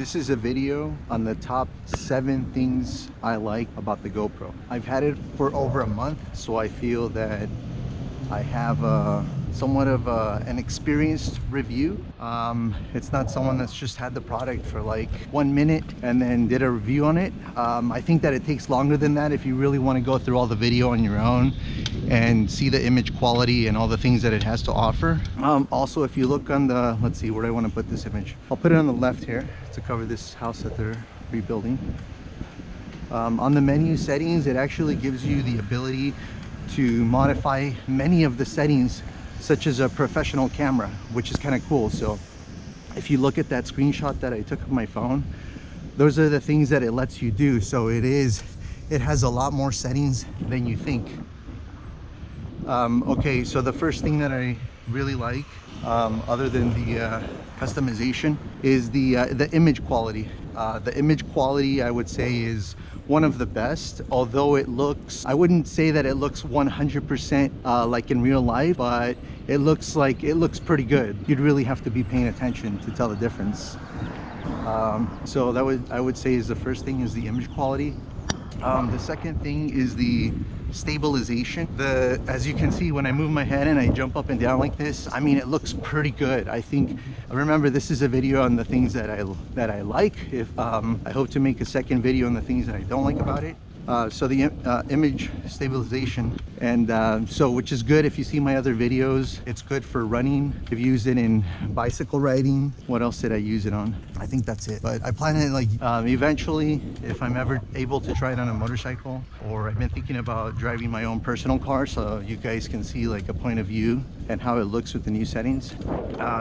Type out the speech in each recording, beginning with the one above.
This is a video on the top 7 things I like about the GoPro. I've had it for over a month, so I feel that I have somewhat of an experienced review. It's not someone that's just had the product for like 1 minute and then did a review on it. I think that it takes longer than that if you really want to go through all the video on your own and see the image quality and all the things that it has to offer. Also, if you look on the, let's see, where do I want to put this image? I'll put it on the left here to cover this house that they're rebuilding. On the menu settings, it actually gives you the ability to modify many of the settings, such as a professional camera, which is kind of cool. So if you look at that screenshot that I took of my phone, those are the things that it lets you do. So it has a lot more settings than you think. Okay, so the first thing that I really like, other than the customization, is the image quality. The image quality, I would say, is one of the best, although it looks, I wouldn't say that it looks 100% like in real life, but it looks pretty good. You'd really have to be paying attention to tell the difference. So that I would say is the first thing, is the image quality. The second thing is the stabilization. As you can see, when I move my head and I jump up and down like this, I mean, it looks pretty good. I think, remember, this is a video on the things that I like. I hope to make a second video on the things that I don't like about it. So the image stabilization, and so which is good if you see my other videos. It's good for running. I've used it in bicycle riding. What else did I use it on? I think that's it. But I plan to, like, eventually, if I'm ever able to try it on a motorcycle, or I've been thinking about driving my own personal car, so you guys can see like a point of view and how it looks with the new settings.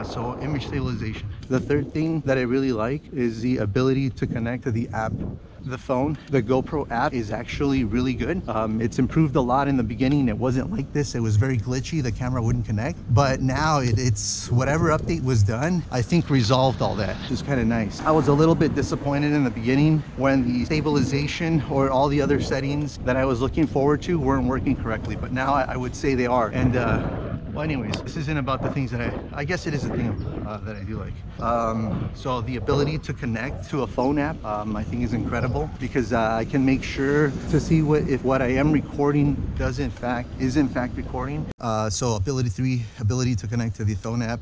So image stabilization. The third thing that I really like is the ability to connect to the app. The phone, the GoPro app, is actually really good. It's improved a lot. In the beginning, it wasn't like this. It was very glitchy. The camera wouldn't connect, but now it's whatever update was done, I think, resolved all that. It's kind of nice. I was a little bit disappointed in the beginning when the stabilization or all the other settings that I was looking forward to weren't working correctly, but now I would say they are. And well, anyways, this isn't about the things that I guess it is a thing that I do like. So the ability to connect to a phone app, I think, is incredible, because I can make sure to see if what I am recording is in fact recording. So ability to connect to the phone app.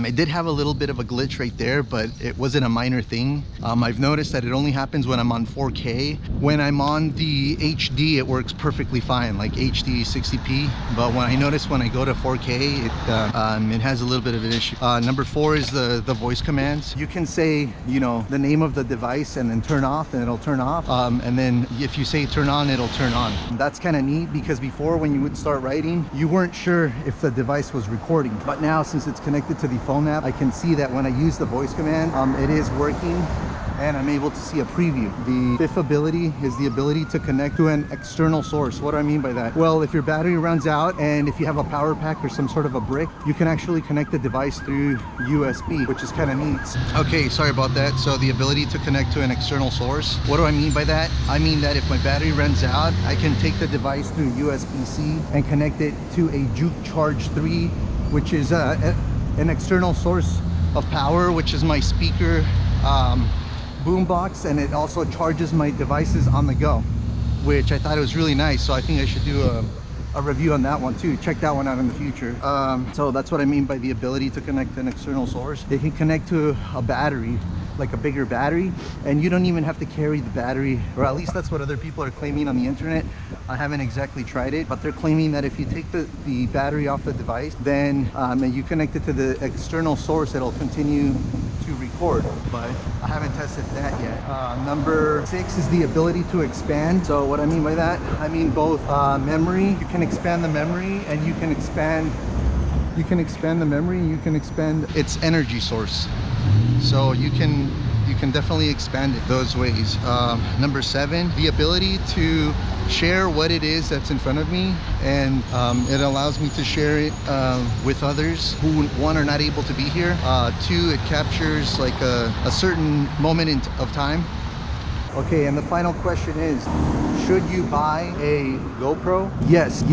It did have a little bit of a glitch right there, but it wasn't a minor thing. I've noticed that it only happens when I'm on 4K. When I'm on the HD, it works perfectly fine, like HD 60p. But when I go to 4K, it has a little bit of an issue. Number 4 is the voice commands. You can say, you know, the name of the device and then turn off, and it'll turn off. And then if you say turn on, it'll turn on. That's kind of neat, because before, when you would start writing, you weren't sure if the device was recording. But now, since it's connected to the phone app, I can see that when I use the voice command, it is working, and I'm able to see a preview. The fifth ability is the ability to connect to an external source. What do I mean by that? Well, if your battery runs out, and if you have a power pack or some sort of a brick, you can actually connect the device through USB, which is kind of neat. Okay, sorry about that. So the ability to connect to an external source. What do I mean by that? I mean that if my battery runs out, I can take the device through USB-C and connect it to a Juke Charge 3, which is an external source of power, which is my speaker boombox, and it also charges my devices on the go, which I thought it was really nice. So I think I should do a review on that one too. Check that one out in the future. So that's what I mean by the ability to connect to an external source. It can connect to a battery, like a bigger battery, and you don't even have to carry the battery, or at least that's what other people are claiming on the internet. I haven't exactly tried it, but they're claiming that if you take the battery off the device, then and you connect it to the external source, it'll continue to record. But I haven't tested that yet. Number 6 is the ability to expand. So what I mean by that, I mean both memory. You can expand the memory, and you can expand the memory, and you can expand its energy source. So you can definitely expand it those ways. Number 7, the ability to share what it is that's in front of me, and it allows me to share it with others who, one, are not able to be here. 2, it captures like a certain moment of time. Okay, and the final question is, should you buy a GoPro? Yes.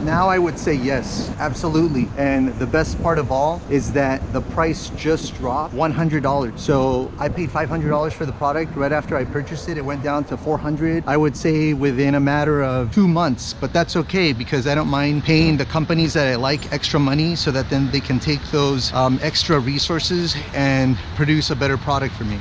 Now I would say yes, absolutely. And the best part of all is that the price just dropped $100. So I paid $500 for the product. Right after I purchased it, it went down to $400. I would say within a matter of 2 months, but that's okay because I don't mind paying the companies that I like extra money so that then they can take those extra resources and produce a better product for me.